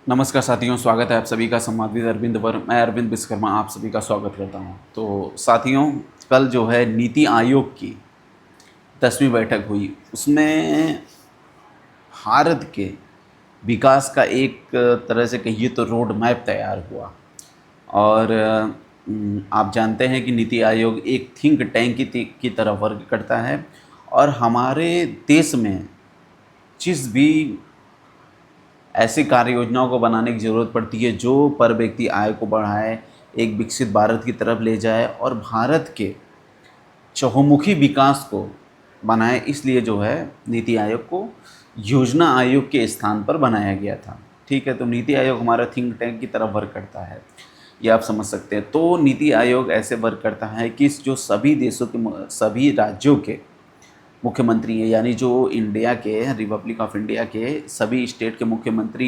नमस्कार साथियों, स्वागत है आप सभी का संवादविद अरविंद पर। मैं अरविंद विश्वकर्मा आप सभी का स्वागत करता हूं। तो साथियों, कल जो है नीति आयोग की 10वीं बैठक हुई। उसमें भारत के विकास का एक तरह से कहिए तो रोड मैप तैयार हुआ। और आप जानते हैं कि नीति आयोग एक थिंक टैंक की तरह वर्क करता है। और हमारे देश में जिस भी ऐसी कार्य योजनाओं को बनाने की ज़रूरत पड़ती है जो पर व्यक्ति आय को बढ़ाए, एक विकसित भारत की तरफ ले जाए और भारत के चहुमुखी विकास को बनाए, इसलिए जो है नीति आयोग को योजना आयोग के स्थान पर बनाया गया था। ठीक है, तो नीति आयोग हमारा थिंक टैंक की तरफ वर्क करता है, ये आप समझ सकते हैं। तो नीति आयोग ऐसे वर्क करता है कि जो सभी देशों के सभी राज्यों के मुख्यमंत्री हैं, यानी जो इंडिया के रिपब्लिक ऑफ इंडिया के सभी स्टेट के मुख्यमंत्री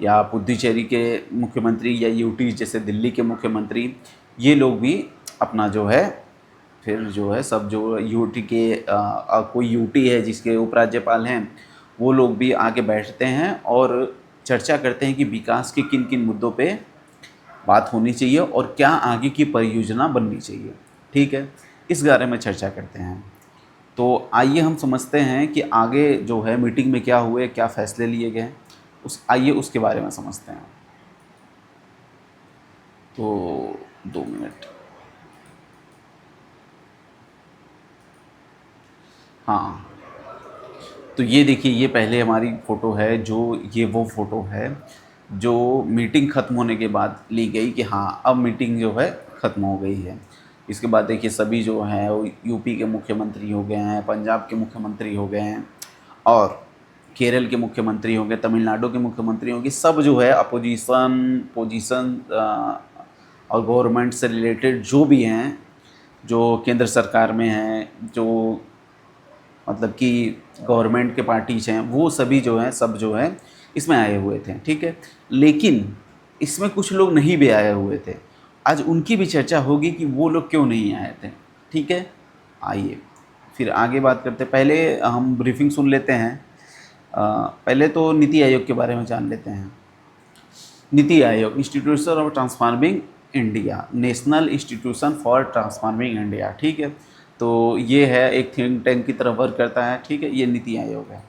या पुडुचेरी के मुख्यमंत्री या यूटी जैसे दिल्ली के मुख्यमंत्री, ये लोग भी अपना जो है फिर जो है सब जो यूटी के कोई यूटी है जिसके उपराज्यपाल हैं, वो लोग भी आके बैठते हैं और चर्चा करते हैं कि विकास के किन किन मुद्दों पे बात होनी चाहिए और क्या आगे की परियोजना बननी चाहिए। ठीक है, इस बारे में चर्चा करते हैं। तो आइए हम समझते हैं कि आगे जो है मीटिंग में क्या हुए, क्या फ़ैसले लिए गए, आइए उसके बारे में समझते हैं। तो 2 मिनट। हाँ, तो ये देखिए, ये पहले हमारी फ़ोटो है, जो ये वो फ़ोटो है जो मीटिंग ख़त्म होने के बाद ली गई कि हाँ, अब मीटिंग जो है ख़त्म हो गई है। इसके बाद देखिए सभी जो हैं वो यूपी के मुख्यमंत्री हो गए हैं, पंजाब के मुख्यमंत्री हो गए हैं और केरल के मुख्यमंत्री होंगे, तमिलनाडु के मुख्यमंत्री होंगे, सब जो है अपोजिशन पोजीशन और गवर्नमेंट से रिलेटेड जो भी हैं, जो केंद्र सरकार में हैं, जो मतलब कि गवर्नमेंट के पार्टीज हैं, वो सभी जो हैं सब जो है इसमें आए हुए थे। ठीक है, लेकिन इसमें कुछ लोग नहीं भी आए हुए थे। आज उनकी भी चर्चा होगी कि वो लोग क्यों नहीं आए थे। ठीक है, आइए फिर आगे बात करते हैं। पहले हम ब्रीफिंग सुन लेते हैं। पहले तो नीति आयोग के बारे में जान लेते हैं। NITI Aayog institution of transforming India, national institution for transforming India. ठीक है, तो ये है एक थिंक टैंक की तरह वर्क करता है। ठीक है, ये नीति आयोग है।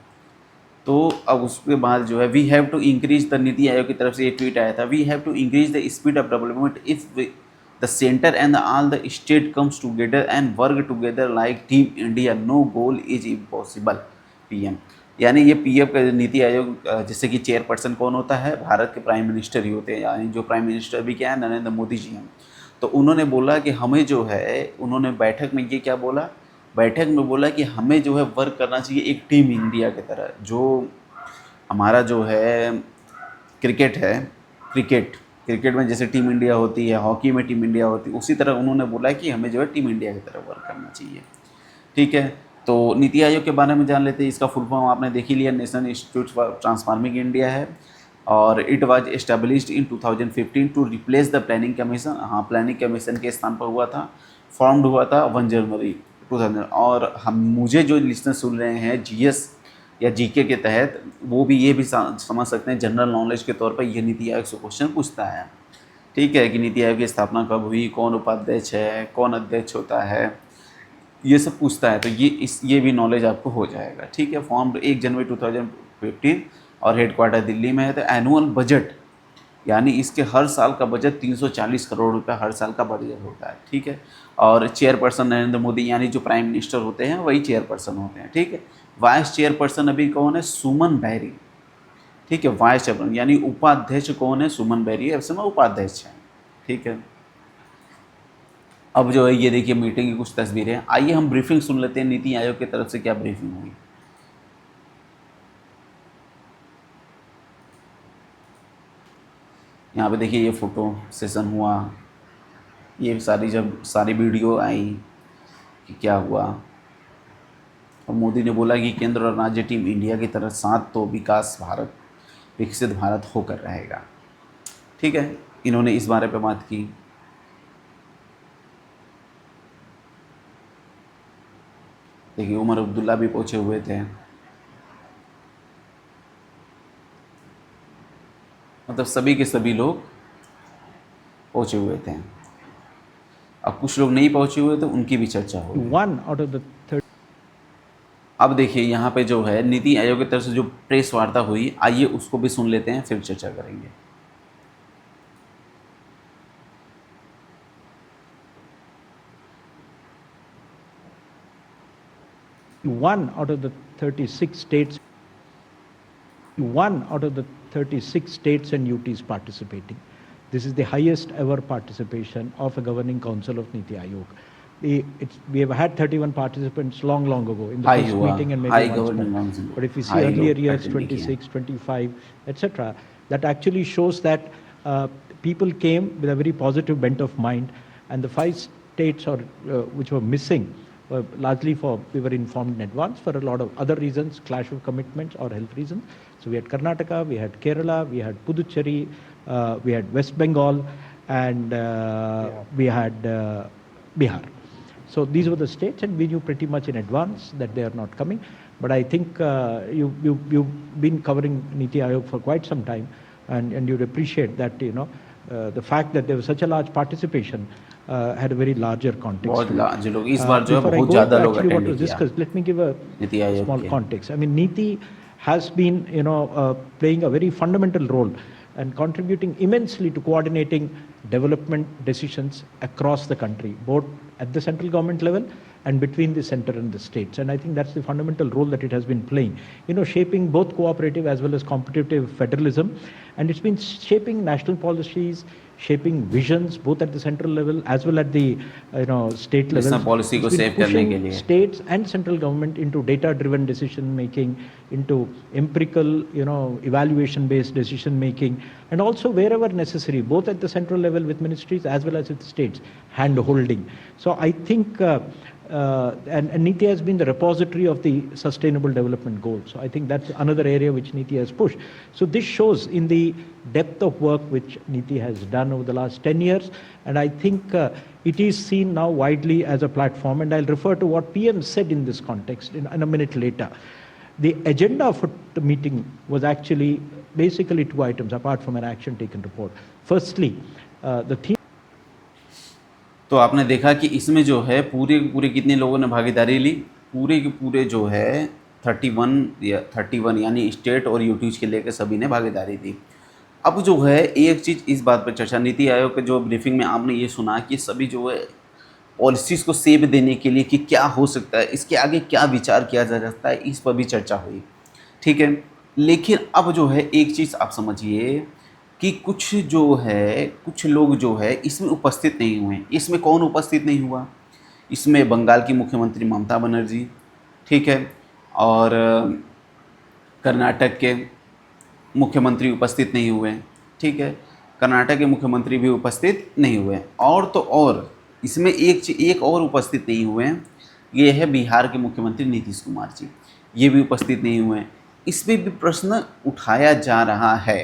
तो अब उसके बाद जो है we have to increase the, NITI Aayog की तरफ से एक ट्वीट आया था, we have to increase the speed of development if the centre and all the state comes together and work together like team India, no goal is impossible. PM, यानी ये PM का नीति आयोग, जैसे कि चेयरपर्सन कौन होता है, भारत के प्राइम मिनिस्टर ही होते हैं, यानी जो प्राइम मिनिस्टर भी क्या है, नरेंद्र मोदी जी हैं। तो उन्होंने बोला कि हमें जो है, उन्होंने बैठक में ये क्या बोला, बैठक में बोला कि हमें जो है वर्क करना चाहिए एक टीम इंडिया की तरह। जो हमारा जो है क्रिकेट है, क्रिकेट क्रिकेट में जैसे टीम इंडिया होती है, हॉकी में टीम इंडिया होती है, उसी तरह उन्होंने बोला कि हमें जो है टीम इंडिया की तरह वर्क करना चाहिए। ठीक है, तो नीति आयोग के बारे में जान लेते हैं। इसका फुल फॉर्म आपने देख ही लिया, national institute for transforming India है और it was established in 2015 to replace the planning commission. हाँ, प्लानिंग कमीशन के स्थान पर हुआ था, फॉर्म्ड हुआ था 1 जनवरी 2000। और हम, मुझे जो लिस्टनर सुन रहे हैं जीएस या जीके के तहत, वो भी ये भी समझ सकते हैं जनरल नॉलेज के तौर पर, ये नीति आयोग से क्वेश्चन पूछता है। ठीक है, कि नीति आयोग की स्थापना कब हुई, कौन उपाध्यक्ष है, कौन अध्यक्ष होता है, ये सब पूछता है। तो ये भी नॉलेज आपको हो जाएगा। ठीक है, फॉर्म 1 जनवरी 2015 और हेडक्वार्टर दिल्ली में है। तो एनुअल बजट, यानी इसके हर साल का बजट 340 करोड़ रुपए हर साल का बजट होता है। ठीक है, और चेयरपर्सन नरेंद्र मोदी, यानी जो प्राइम मिनिस्टर होते हैं वही चेयरपर्सन होते हैं। ठीक है, वाइस चेयरपर्सन अभी कौन है, सुमन बैरी। ठीक है, वाइस चेयरपर्सन, यानी उपाध्यक्ष कौन है, सुमन बैरी इस समय उपाध्यक्ष हैं। ठीक है, अब जो है ये देखिए मीटिंग की कुछ तस्वीरें। आइए हम ब्रीफिंग सुन लेते हैं नीति आयोग की तरफ से क्या ब्रीफिंग हुई। यहाँ पे देखिए ये फोटो सेशन हुआ, ये सारी जब सारी वीडियो आई कि क्या हुआ। और मोदी ने बोला कि केंद्र और राज्य टीम इंडिया की तरह साथ तो विकास भारत, विकसित भारत होकर रहेगा। ठीक है, इन्होंने इस बारे पे बात की। देखिए उमर अब्दुल्ला भी पहुँचे हुए थे मतलब सभी के सभी लोग पहुँचे हुए थे। अब कुछ लोग नहीं पहुँचे हुए तो उनकी भी चर्चा होगी। 1 out of the 30 अब देखिए यहाँ पे जो है नीति आयोग की तरफ से जो प्रेस वार्ता हुई, आइए उसको भी सुन लेते हैं, फिर चर्चा करेंगे। 1 out of the 36 states, 1 out of the 36 states and UTs participating. This is the highest ever participation of a governing council of Niti Aayog. We have had 31 participants long ago in the high first हुआ, meeting and maybe high once governing more. Council, But if we see high earlier लोग years, attend नहीं किए। 26, 25, etc., that actually shows that people came with a very positive bent of mind, and the 5 states which were missing largely we were informed in advance for a lot of other reasons, clash of commitments or health reasons. So we had Karnataka, we had Kerala, we had Puducherry, we had West Bengal, and we had Bihar. So these were the states, and we knew pretty much in advance that they are not coming. But I think you've been covering Niti Aayog for quite some time, and you'd appreciate that, the fact that there was such a large participation had a very larger context. बहुत to it. Large लोग इस बार जो है Before I बहुत go ज़्यादा into लोग actually what attend was किया discussed, let me give a NITI Aayog small के। context. I mean, Niti has been, playing a very fundamental role and contributing immensely to coordinating development decisions across the country, both at the central government level and between the center and the states. And I think that's the fundamental role that it has been playing, shaping both cooperative as well as competitive federalism. And it's been shaping national policies, shaping visions both at the central level as well at the state national levels. Policy को It's been save करने के pushing लिए states and central government into data-driven decision making, into empirical, evaluation-based decision making, and also wherever necessary, both at the central level with ministries as well as with states, hand-holding. So I think, and NITI has been the repository of the Sustainable Development Goals. So I think that's another area which NITI has pushed. So this shows in the depth of work which NITI has done over the last 10 years, and I think it is seen now widely as a platform, and I'll refer to what PM said in this context in a minute later. The agenda for the meeting was actually basically 2 items apart from an action taken report. Firstly, the theme. तो आपने देखा कि इसमें जो है पूरे पूरे कितने लोगों ने भागीदारी ली, पूरे के पूरे जो है 31 यानी स्टेट और यूटीज के लेकर सभी ने भागीदारी दी। अब जो है एक चीज़ इस बात पर चर्चा, नीति आयोग के जो ब्रीफिंग में आपने ये सुना कि सभी जो है पॉलिसीज़ को सेब देने के लिए कि क्या हो सकता है, इसके आगे क्या विचार किया जा सकता है, इस पर भी चर्चा हुई, ठीक है। लेकिन अब जो है एक चीज़ आप समझिए कि कुछ लोग जो है इसमें उपस्थित नहीं हुए। इसमें कौन उपस्थित नहीं हुआ? इसमें बंगाल की मुख्यमंत्री ममता बनर्जी, ठीक है, और कर्नाटक के मुख्यमंत्री उपस्थित नहीं हुए, ठीक है, कर्नाटक के मुख्यमंत्री भी उपस्थित नहीं हुए। और तो और इसमें एक और उपस्थित नहीं हुए, ये है बिहार के मुख्यमंत्री नीतीश कुमार जी, ये भी उपस्थित नहीं हुए। इस पर भी प्रश्न उठाया जा रहा है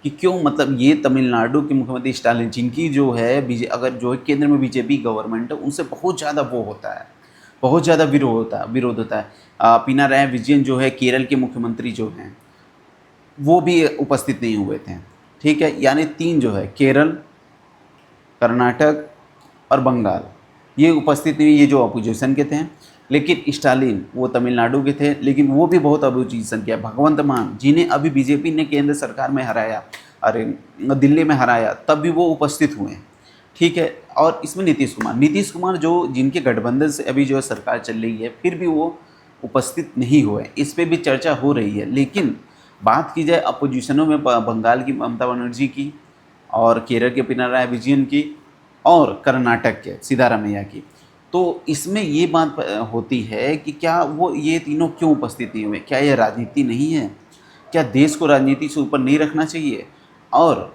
कि क्यों, मतलब ये तमिलनाडु के मुख्यमंत्री स्टालिन, जिनकी जो है अगर जो है केंद्र में बीजेपी गवर्नमेंट है, उनसे बहुत ज़्यादा वो होता है, बहुत ज़्यादा विरोध होता है। पिनाराई विजयन जो है केरल के मुख्यमंत्री जो हैं वो भी उपस्थित नहीं हुए थे, ठीक है। यानी 3 जो है केरल, कर्नाटक और बंगाल, ये उपस्थित नहीं, ये जो अपोजिशन के थे। लेकिन स्टालिन वो तमिलनाडु के थे, लेकिन वो भी बहुत अपोजिशन किया। भगवंत मान जिन्हें अभी बीजेपी ने केंद्र सरकार में हराया, अरे दिल्ली में हराया, तब भी वो उपस्थित हुए, ठीक है। और इसमें नीतीश कुमार जो जिनके गठबंधन से अभी जो है सरकार चल रही है, फिर भी वो उपस्थित नहीं हुए। इस पर भी चर्चा हो रही है। लेकिन बात की जाए अपोजिशनों में बंगाल की ममता बनर्जी की, और केरल के पिनाराई विजयन की, और कर्नाटक के सिद्धारामैया की, तो इसमें ये बात होती है कि क्या वो ये तीनों क्यों उपस्थित नहीं हुए? क्या ये राजनीति नहीं है? क्या देश को राजनीति से ऊपर नहीं रखना चाहिए? और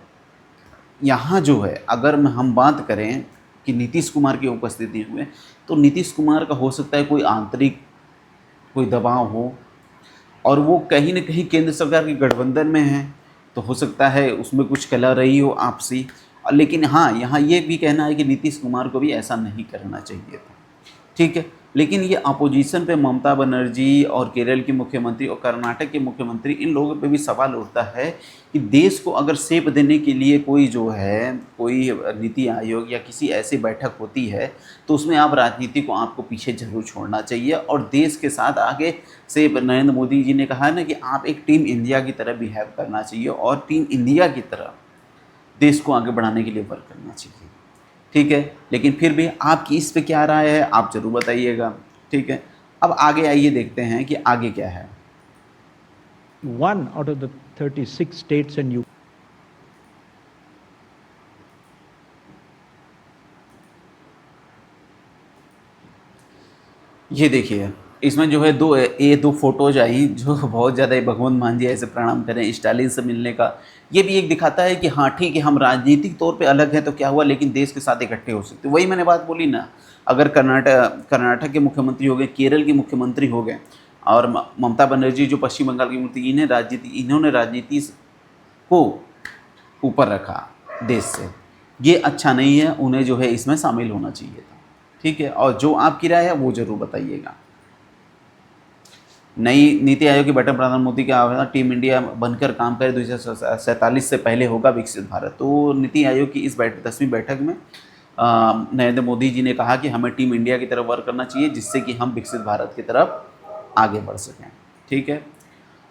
यहाँ जो है अगर हम बात करें कि नीतीश कुमार की उपस्थिति हुए, तो नीतीश कुमार का हो सकता है कोई आंतरिक कोई दबाव हो, और वो कहीं न कहीं केंद्र सरकार के गठबंधन में हैं, तो हो सकता है उसमें कुछ कला रही हो आपसी। लेकिन हाँ, यहाँ ये भी कहना है कि नीतीश कुमार को भी ऐसा नहीं करना चाहिए था, ठीक है। लेकिन ये अपोजिशन पे ममता बनर्जी और केरल की मुख्यमंत्री और कर्नाटक के मुख्यमंत्री, इन लोगों पे भी सवाल उठता है कि देश को अगर शेप देने के लिए कोई जो है कोई नीति आयोग या किसी ऐसी बैठक होती है तो उसमें आप राजनीति को आपको पीछे जरूर छोड़ना चाहिए और देश के साथ आगे से नरेंद्र मोदी जी ने कहा है ना कि आप एक टीम इंडिया की तरह बिहेव करना चाहिए और टीम इंडिया की तरह देश को आगे बढ़ाने के लिए वर्क करना चाहिए। ठीक है, लेकिन फिर भी आपकी इस पे क्या राय है आप ज़रूर बताइएगा। ठीक है, अब आगे आइए देखते हैं कि आगे क्या है। 1 out of the 36 states and ये देखिए इसमें जो है दो फोटोज आई जो बहुत ज़्यादा भगवंत मान जी ऐसे प्रणाम करें स्टालिन से मिलने का। ये भी एक दिखाता है कि हाँ ठीक है हम राजनीतिक तौर पे अलग हैं तो क्या हुआ, लेकिन देश के साथ इकट्ठे हो सकते। वही मैंने बात बोली ना, अगर कर्नाटक के मुख्यमंत्री हो गए, केरल के मुख्यमंत्री हो गए और ममता बनर्जी जो पश्चिम बंगाल की मुख्यमंत्री, इन्होंने राजनीति को ऊपर रखा देश से, ये अच्छा नहीं है, उन्हें जो है इसमें शामिल होना चाहिए था। ठीक है, और जो आपकी राय है वो ज़रूर बताइएगा। नई नीति आयोग की बैठक प्रधानमंत्री मोदी के आह्वान, टीम इंडिया बनकर काम करे 2047 से पहले होगा विकसित भारत। तो नीति आयोग की इस 10वीं बैठक में नरेंद्र मोदी जी ने कहा कि हमें टीम इंडिया की तरफ वर्क करना चाहिए जिससे कि हम विकसित भारत की तरफ आगे बढ़ सकें। ठीक है,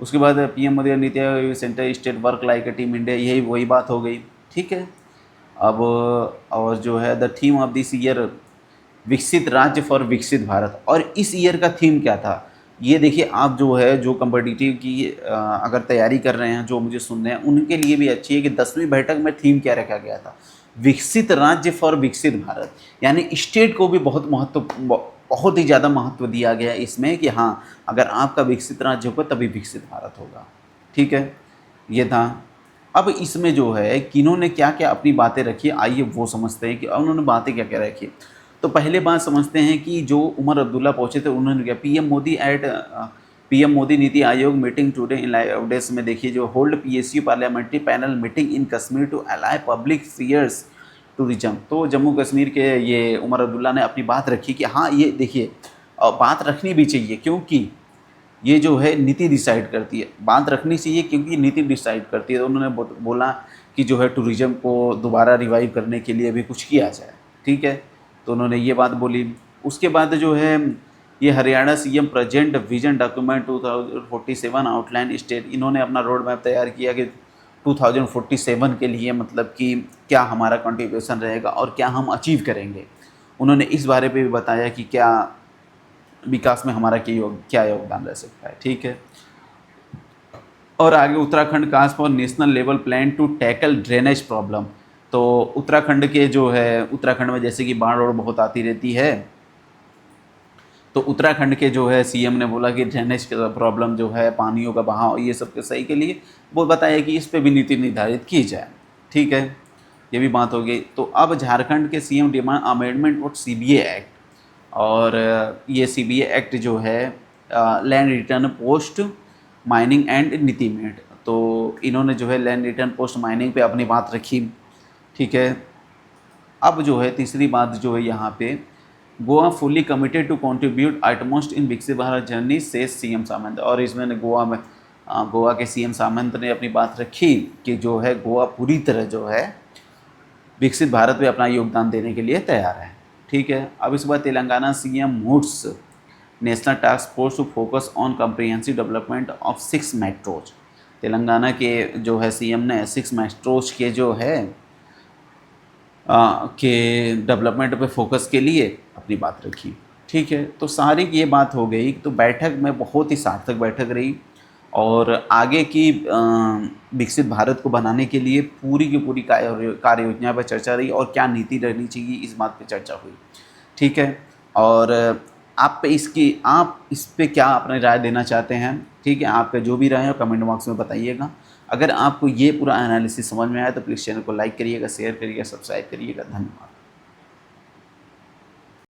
उसके बाद पीएम मोदी नीति आयोग centre state work like team India, यही वही बात हो गई। ठीक है, अब और जो है the theme of this year विकसित राज्य फॉर विकसित भारत, और इस ईयर का थीम क्या था ये देखिए आप जो है जो कम्पिटिटिव की अगर तैयारी कर रहे हैं, जो मुझे सुन रहे हैं उनके लिए भी अच्छी है कि 10वीं बैठक में थीम क्या रखा गया था, विकसित राज्य फॉर विकसित भारत। यानी स्टेट को भी बहुत ही ज़्यादा महत्व दिया गया है इसमें कि हाँ अगर आपका विकसित राज्य होगा तभी विकसित भारत होगा। ठीक है, ये था। अब इसमें जो है किन्होंने क्या क्या अपनी बातें रखी, आइए वो समझते हैं कि उन्होंने बातें क्या क्या रखी। तो पहले बात समझते हैं कि जो उमर अब्दुल्ला पहुंचे थे उन्होंने क्या, PM Modi NITI Aayog meeting today in live days में देखिए जो hold PSU parliamentary panel meeting in Kashmir to allay public fears tourism. तो जम्मू कश्मीर के ये उमर अब्दुल्ला ने अपनी बात रखी कि हाँ ये देखिए बात रखनी भी चाहिए क्योंकि ये जो है नीति डिसाइड करती है, बात रखनी चाहिए क्योंकि नीति डिसाइड करती है। तो उन्होंने बोला कि जो है टूरिज्म को दोबारा रिवाइव करने के लिए भी कुछ किया जाए। ठीक है, तो उन्होंने ये बात बोली। उसके बाद जो है ये Haryana CM present vision document 2047 outline state, इन्होंने अपना रोड मैप तैयार किया कि 2047 के लिए मतलब कि क्या हमारा कंट्रीब्यूशन रहेगा और क्या हम अचीव करेंगे। उन्होंने इस बारे पे भी बताया कि क्या विकास में हमारा क्या योगदान रह सकता है। ठीक है, और आगे Uttarakhand cast for national level plan to tackle drainage problem. तो उत्तराखंड के जो है उत्तराखंड में जैसे कि बाढ़ और बहुत आती रहती है, तो उत्तराखंड के जो है सीएम ने बोला कि ड्रेनेज का प्रॉब्लम जो है पानियों का बहाव ये सब के सही के लिए वो बताया कि इस पे भी नीति निर्धारित की जाए। ठीक है, ये भी बात हो गई। तो अब झारखंड के CM demand amendment of CBA act, और ये सीबीए एक्ट जो है land return post mining and नीति मेट, तो इन्होंने जो है लैंड रिटर्न पोस्ट माइनिंग पे अपनी बात रखी। ठीक है, अब जो है तीसरी बात जो है यहाँ पे Goa fully committed to contribute utmost in विकसित भारत जर्नी से सीएम सामंत, और इसमें गोवा के सीएम सामंत ने अपनी बात रखी कि जो है गोवा पूरी तरह जो है विकसित भारत में अपना योगदान देने के लिए तैयार है। ठीक है, अब इस बार Telangana CM moots national task force to focus on comprehensive development of 6 metros. Telangana के जो है सीएम ने 6 मेट्रोज के जो है के डेवलपमेंट पे फोकस के लिए अपनी बात रखी। ठीक है, तो सारी ये बात हो गई। तो बैठक में बहुत ही सार्थक बैठक रही और आगे की विकसित भारत को बनाने के लिए पूरी की पूरी कार्य योजना पर चर्चा रही और क्या नीति रहनी चाहिए इस बात पे चर्चा हुई। ठीक है, और आप इस पे क्या अपनी राय देना चाहते हैं। ठीक है, आपका जो भी राय है कमेंट बॉक्स में बताइएगा। अगर आपको ये पूरा एनालिसिस समझ में आया तो प्लीज़ चैनल को लाइक करिएगा, शेयर करिएगा, सब्सक्राइब करिएगा। धन्यवाद।